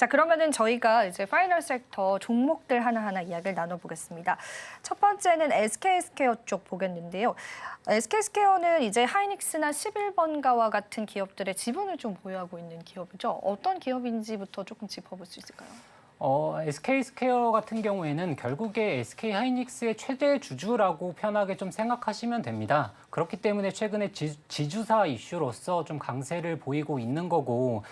자, 그러면은 저희가 이제 파이널 섹터 종목들 하나하나 이야기를 나눠보겠습니다. 첫 번째는 SK스퀘어 쪽 보겠는데요. SK스퀘어는 이제 하이닉스나 11번가와 같은 기업들의 지분을 좀 보유하고 있는 기업이죠. 어떤 기업인지부터 조금 짚어볼 수 있을까요? SK스퀘어 같은 경우에는 결국에 SK 하이닉스의 최대 주주라고 편하게 좀 생각하시면 됩니다. 그렇기 때문에 최근에 지주사 이슈로서 좀 강세를 보이고 있는 거고,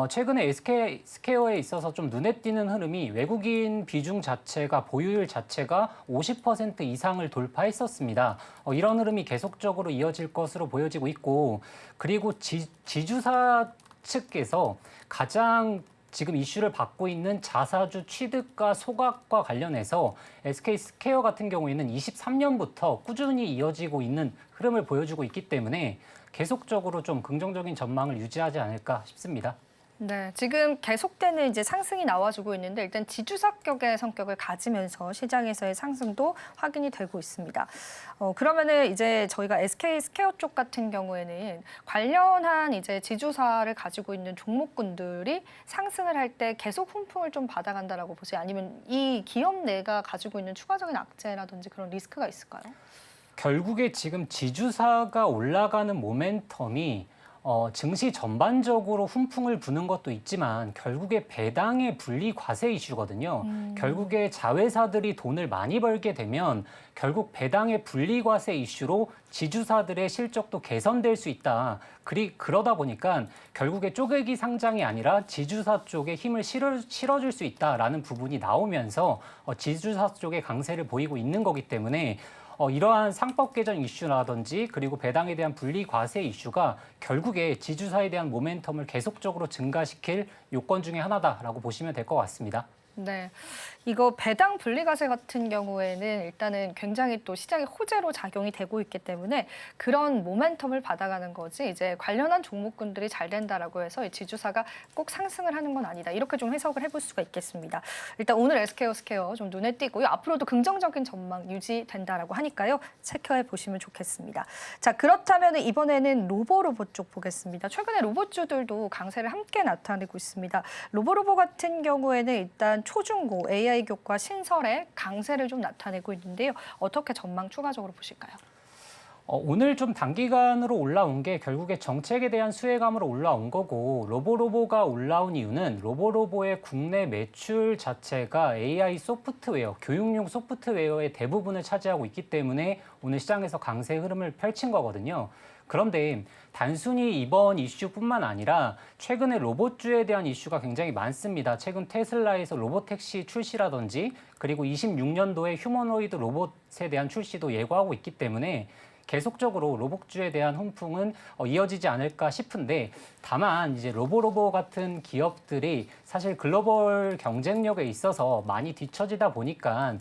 최근에 SK스퀘어에 있어서 좀 눈에 띄는 흐름이 외국인 비중 자체가, 보유율 자체가 50% 이상을 돌파했었습니다. 이런 흐름이 계속적으로 이어질 것으로 보여지고 있고, 그리고 지주사 측에서 가장 지금 이슈를 받고 있는 자사주 취득과 소각과 관련해서 SK스퀘어 같은 경우에는 23년부터 꾸준히 이어지고 있는 흐름을 보여주고 있기 때문에 계속적으로 좀 긍정적인 전망을 유지하지 않을까 싶습니다. 네, 지금 계속되는 이제 상승이 나와주고 있는데 일단 지주사격의 성격을 가지면서 시장에서의 상승도 확인이 되고 있습니다. 그러면은 이제 저희가 SK스퀘어 쪽 같은 경우에는 관련한 이제 지주사를 가지고 있는 종목군들이 상승을 할 때 계속 훈풍을 좀 받아간다라고 보세요? 아니면 이 기업 내가 가지고 있는 추가적인 악재라든지 그런 리스크가 있을까요? 결국에 지금 지주사가 올라가는 모멘텀이 증시 전반적으로 훈풍을 부는 것도 있지만 결국에 배당의 분리 과세 이슈거든요. 결국에 자회사들이 돈을 많이 벌게 되면 결국 배당의 분리 과세 이슈로 지주사들의 실적도 개선될 수 있다. 그러다 보니까 결국에 쪼개기 상장이 아니라 지주사 쪽에 힘을 실어줄 수 있다라는 부분이 나오면서 지주사 쪽에 강세를 보이고 있는 거기 때문에 이러한 상법 개정 이슈라든지 그리고 배당에 대한 분리 과세 이슈가 결국에 지주사에 대한 모멘텀을 계속적으로 증가시킬 요건 중에 하나다라고 보시면 될 것 같습니다. 네, 이거 배당 분리과세 같은 경우에는 일단은 굉장히 또 시장의 호재로 작용이 되고 있기 때문에 그런 모멘텀을 받아가는 거지 이제 관련한 종목군들이 잘 된다라고 해서 이 지주사가 꼭 상승을 하는 건 아니다. 이렇게 좀 해석을 해볼 수가 있겠습니다. 일단 오늘 SK스퀘어 좀 눈에 띄고요. 앞으로도 긍정적인 전망 유지된다라고 하니까요. 체크해 보시면 좋겠습니다. 자, 그렇다면 이번에는 로보로보 쪽 보겠습니다. 최근에 로봇주들도 강세를 함께 나타내고 있습니다. 로보로보 같은 경우에는 일단 초중고 AI 교과 신설의 강세를 좀 나타내고 있는데요. 어떻게 전망 추가적으로 보실까요? 오늘 좀 단기간으로 올라온 게 결국에 정책에 대한 수혜감으로 올라온 거고 로보로보가 올라온 이유는 로보로보의 국내 매출 자체가 AI 소프트웨어, 교육용 소프트웨어의 대부분을 차지하고 있기 때문에 오늘 시장에서 강세 흐름을 펼친 거거든요. 그런데 단순히 이번 이슈뿐만 아니라 최근에 로봇주에 대한 이슈가 굉장히 많습니다. 최근 테슬라에서 로보택시 출시라든지 그리고 26년도에 휴머노이드 로봇에 대한 출시도 예고하고 있기 때문에 계속적으로 로봇주에 대한 훈풍은 이어지지 않을까 싶은데 다만 이제 로보로보 같은 기업들이 사실 글로벌 경쟁력에 있어서 많이 뒤처지다 보니까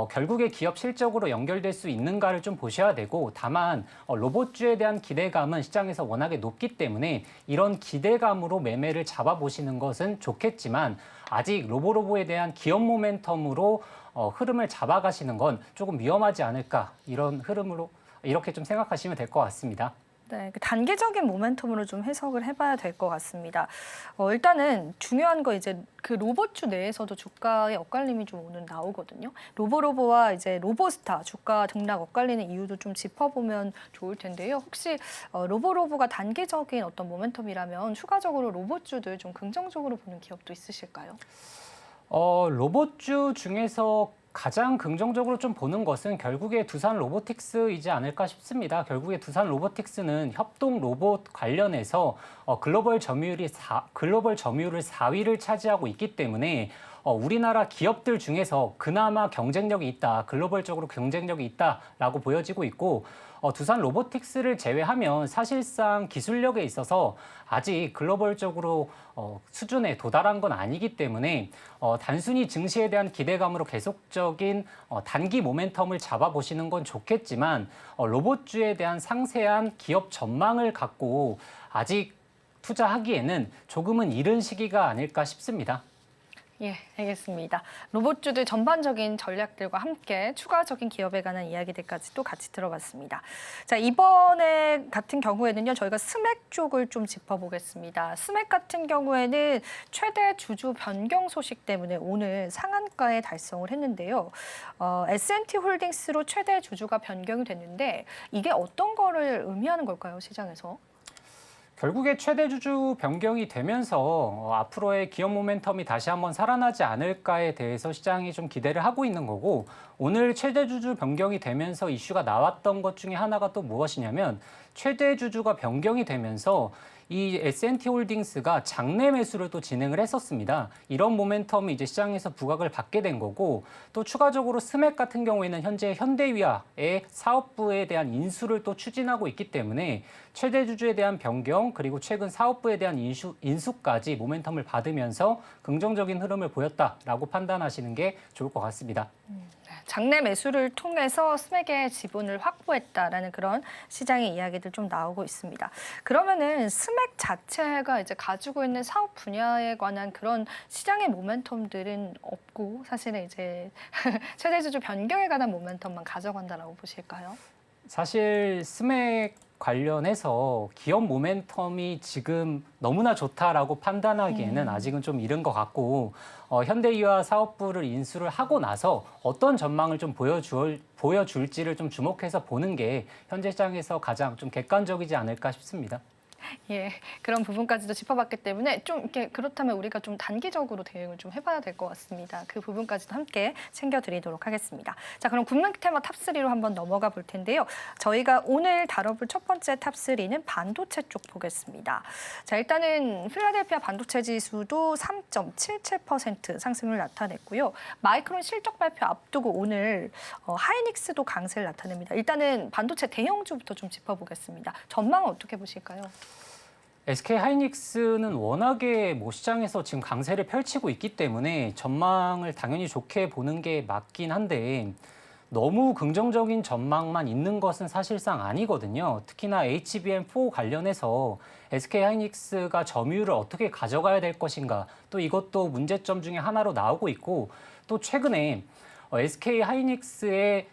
결국에 기업 실적으로 연결될 수 있는가를 좀 보셔야 되고 다만 로봇주에 대한 기대감은 시장에서 워낙에 높기 때문에 이런 기대감으로 매매를 잡아보시는 것은 좋겠지만 아직 로보로보에 대한 기업 모멘텀으로 흐름을 잡아가시는 건 조금 위험하지 않을까 이런 흐름으로 이렇게 좀 생각하시면 될 것 같습니다. 네, 단계적인 모멘텀으로 좀 해석을 해봐야 될 것 같습니다. 일단은 중요한 거 이제 그 로봇주 내에서도 주가의 엇갈림이 좀 오늘 나오거든요. 로보로보와 이제 로보스타 주가 등락 엇갈리는 이유도 좀 짚어보면 좋을 텐데요. 혹시 로보로보가 단기적인 어떤 모멘텀이라면 추가적으로 로봇주들 좀 긍정적으로 보는 기업도 있으실까요? 로봇주 중에서 가장 긍정적으로 좀 보는 것은 결국에 두산 로보틱스이지 않을까 싶습니다. 결국에 두산 로보틱스는 협동 로봇 관련해서 글로벌 점유율을 4위를 차지하고 있기 때문에 우리나라 기업들 중에서 그나마 경쟁력이 있다, 글로벌적으로 경쟁력이 있다라고 보여지고 있고 두산 로보틱스를 제외하면 사실상 기술력에 있어서 아직 글로벌적으로 수준에 도달한 건 아니기 때문에 단순히 증시에 대한 기대감으로 계속적인 단기 모멘텀을 잡아보시는 건 좋겠지만 로봇주에 대한 상세한 기업 전망을 갖고 아직 투자하기에는 조금은 이른 시기가 아닐까 싶습니다. 예, 알겠습니다. 로봇주들 전반적인 전략들과 함께 추가적인 기업에 관한 이야기들까지도 같이 들어봤습니다. 자, 이번에 같은 경우에는요, 저희가 스맥 쪽을 좀 짚어보겠습니다. 스맥 같은 경우에는 최대 주주 변경 소식 때문에 오늘 상한가에 달성을 했는데요. S&T 홀딩스로 최대 주주가 변경이 됐는데 이게 어떤 거를 의미하는 걸까요, 시장에서? 결국에 최대 주주 변경이 되면서 앞으로의 기업 모멘텀이 다시 한번 살아나지 않을까에 대해서 시장이 좀 기대를 하고 있는 거고, 오늘 최대 주주 변경이 되면서 이슈가 나왔던 것 중에 하나가 또 무엇이냐면, 최대 주주가 변경이 되면서 이 S&T 홀딩스가 장내 매수를 또 진행을 했었습니다. 이런 모멘텀이 이제 시장에서 부각을 받게 된 거고, 또 추가적으로 스맥 같은 경우에는 현재 현대위아의 사업부에 대한 인수를 또 추진하고 있기 때문에 최대 주주에 대한 변경, 그리고 최근 사업부에 대한 인수까지 모멘텀을 받으면서 긍정적인 흐름을 보였다라고 판단하시는 게 좋을 것 같습니다. 장내 매수를 통해서 스맥의 지분을 확보했다라는 그런 시장의 이야기들 좀 나오고 있습니다. 그러면은 스맥 자체가 이제 가지고 있는 사업 분야에 관한 그런 시장의 모멘텀들은 없고, 사실은 이제 최대 주주 변경에 관한 모멘텀만 가져간다라고 보실까요? 사실 스맥 관련해서 기업 모멘텀이 지금 너무나 좋다라고 판단하기에는 아직은 좀 이른 것 같고, 현대유아 사업부를 인수를 하고 나서 어떤 전망을 좀 보여줄지를 좀 주목해서 보는 게 현재 시장에서 가장 좀 객관적이지 않을까 싶습니다. 예, 그런 부분까지도 짚어봤기 때문에 좀 이렇게 그렇다면 우리가 좀 단기적으로 대응을 좀 해봐야 될 것 같습니다. 그 부분까지도 함께 챙겨드리도록 하겠습니다. 자, 그럼 국민 테마 탑3로 한번 넘어가 볼 텐데요. 저희가 오늘 다뤄볼 첫 번째 탑3는 반도체 쪽 보겠습니다. 자, 일단은 필라델피아 반도체 지수도 3.77% 상승을 나타냈고요. 마이크론 실적 발표 앞두고 오늘 하이닉스도 강세를 나타냅니다. 일단은 반도체 대형주부터 좀 짚어보겠습니다. 전망은 어떻게 보실까요? SK 하이닉스는 워낙에 시장에서 지금 강세를 펼치고 있기 때문에 전망을 당연히 좋게 보는 게 맞긴 한데, 너무 긍정적인 전망만 있는 것은 사실상 아니거든요. 특히나 HBM4 관련해서 SK 하이닉스가 점유율을 어떻게 가져가야 될 것인가, 또 이것도 문제점 중에 하나로 나오고 있고, 또 최근에 SK 하이닉스의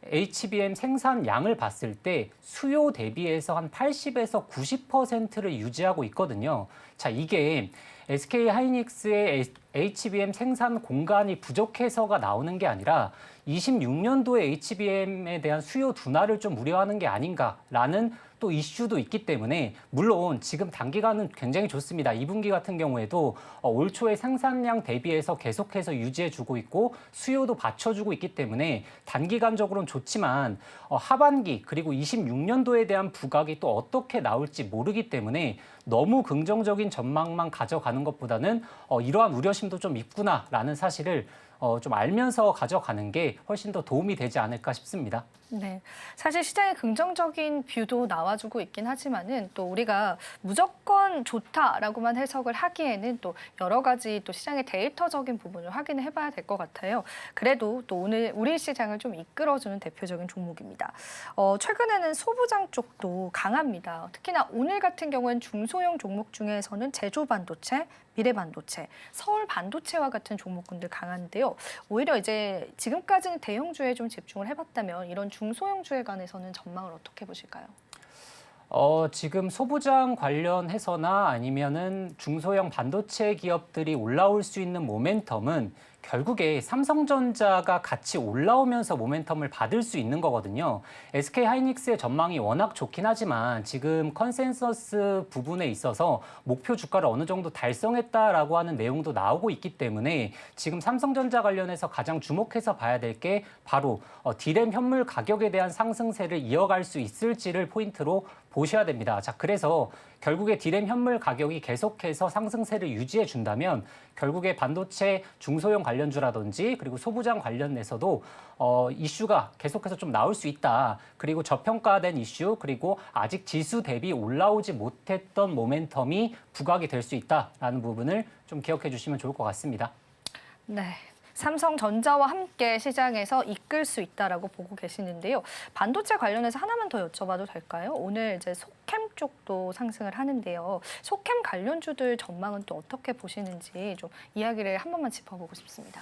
HBM 생산량을 봤을 때 수요 대비해서 한 80에서 90%를 유지하고 있거든요. 자, 이게 SK 하이닉스의 HBM 생산 공간이 부족해서가 나오는 게 아니라 26년도에 HBM에 대한 수요 둔화를 좀 우려하는 게 아닌가라는 또 이슈도 있기 때문에, 물론 지금 단기간은 굉장히 좋습니다. 2분기 같은 경우에도 올 초에 생산량 대비해서 계속해서 유지해주고 있고 수요도 받쳐주고 있기 때문에 단기간적으로는 좋지만, 하반기 그리고 26년도에 대한 부각이 또 어떻게 나올지 모르기 때문에 너무 긍정적인 전망만 가져가는 것보다는 이러한 우려심도 좀 있구나라는 사실을 좀 알면서 가져가는 게 훨씬 더 도움이 되지 않을까 싶습니다. 네, 사실 시장에 긍정적인 뷰도 나와주고 있긴 하지만은 또 우리가 무조건 좋다라고만 해석을 하기에는 또 여러 가지 또 시장의 데이터적인 부분을 확인을 해봐야 될 것 같아요. 그래도 또 오늘 우리 시장을 좀 이끌어주는 대표적인 종목입니다. 최근에는 소부장 쪽도 강합니다. 특히나 오늘 같은 경우는 중소형 종목 중에서는 제조반도체, 미래반도체, 서울반도체와 같은 종목군들 강한데요. 오히려 이제 지금까지는 대형주에 좀 집중을 해봤다면 이런 중소형주에 관해서는 전망을 어떻게 보실까요? 지금 소부장 관련해서나 아니면은 중소형 반도체 기업들이 올라올 수 있는 모멘텀은 결국에 삼성전자가 같이 올라오면서 모멘텀을 받을 수 있는 거거든요. SK 하이닉스의 전망이 워낙 좋긴 하지만 지금 컨센서스 부분에 있어서 목표 주가를 어느 정도 달성했다라고 하는 내용도 나오고 있기 때문에 지금 삼성전자 관련해서 가장 주목해서 봐야 될 게 바로 디램 현물 가격에 대한 상승세를 이어갈 수 있을지를 포인트로 보셔야 됩니다. 자, 그래서 결국에 디램 현물 가격이 계속해서 상승세를 유지해 준다면 결국에 반도체 중소형 관련주라든지 그리고 소부장 관련해서도 이슈가 계속해서 좀 나올 수 있다. 그리고 저평가된 이슈, 그리고 아직 지수 대비 올라오지 못했던 모멘텀이 부각이 될 수 있다라는 부분을 좀 기억해 주시면 좋을 것 같습니다. 네. 삼성전자와 함께 시장에서 이끌 수 있다라고 보고 계시는데요. 반도체 관련해서 하나만 더 여쭤봐도 될까요? 오늘 이제 속캠 쪽도 상승을 하는데요. 소캠 관련주들 전망은 또 어떻게 보시는지 좀 이야기를 한 번만 짚어보고 싶습니다.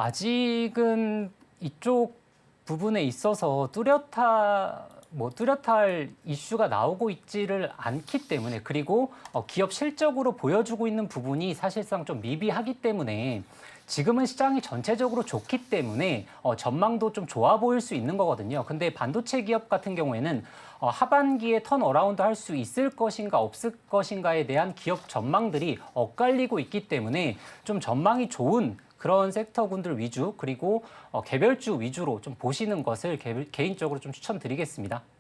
아직은 이쪽 부분에 있어서 뚜렷할 이슈가 나오고 있지를 않기 때문에, 그리고 기업 실적으로 보여주고 있는 부분이 사실상 좀 미비하기 때문에 지금은 시장이 전체적으로 좋기 때문에 전망도 좀 좋아 보일 수 있는 거거든요. 근데 반도체 기업 같은 경우에는 하반기에 턴어라운드 할 수 있을 것인가 없을 것인가에 대한 기업 전망들이 엇갈리고 있기 때문에 좀 전망이 좋은 그런 섹터군들 위주, 그리고 개별주 위주로 좀 보시는 것을 개인적으로 좀 추천드리겠습니다.